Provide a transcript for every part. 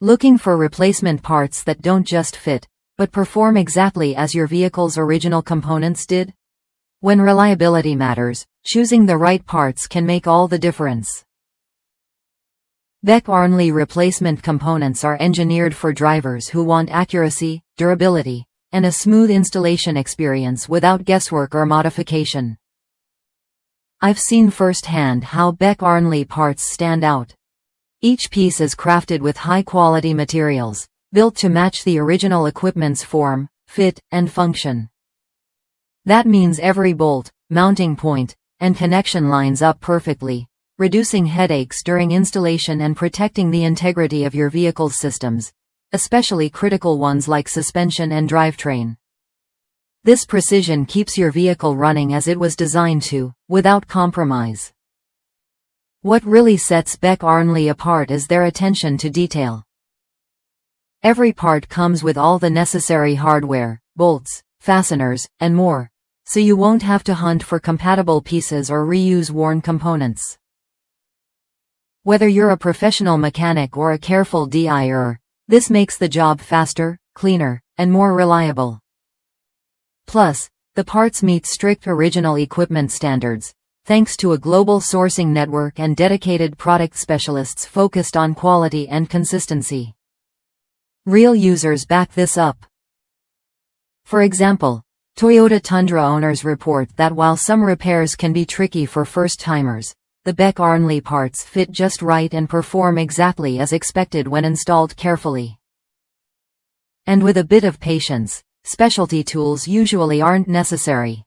Looking for replacement parts that don't just fit, but perform exactly as your vehicle's original components did? When reliability matters, choosing the right parts can make all the difference. Beck Arnley replacement components are engineered for drivers who want accuracy, durability, and a smooth installation experience without guesswork or modification. I've seen firsthand how Beck Arnley parts stand out. Each piece is crafted with high-quality materials, built to match the original equipment's form, fit, and function. That means every bolt, mounting point, and connection lines up perfectly, reducing headaches during installation and protecting the integrity of your vehicle's systems, especially critical ones like suspension and drivetrain. This precision keeps your vehicle running as it was designed to, without compromise. What really sets Beck Arnley apart is their attention to detail. Every part comes with all the necessary hardware, bolts, fasteners, and more, so you won't have to hunt for compatible pieces or reuse worn components. Whether you're a professional mechanic or a careful DIYer, this makes the job faster, cleaner, and more reliable. Plus, the parts meet strict original equipment standards, thanks to a global sourcing network and dedicated product specialists focused on quality and consistency. Real users back this up. For example, Toyota Tundra owners report that while some repairs can be tricky for first-timers, the Beck Arnley parts fit just right and perform exactly as expected when installed carefully. And with a bit of patience, specialty tools usually aren't necessary.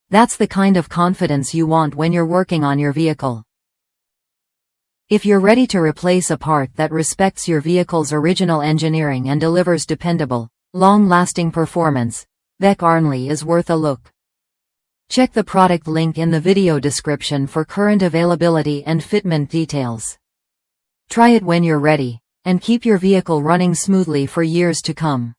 That's the kind of confidence you want when you're working on your vehicle. If you're ready to replace a part that respects your vehicle's original engineering and delivers dependable, long-lasting performance, Beck Arnley is worth a look. Check the product link in the video description for current availability and fitment details. Try it when you're ready, and keep your vehicle running smoothly for years to come.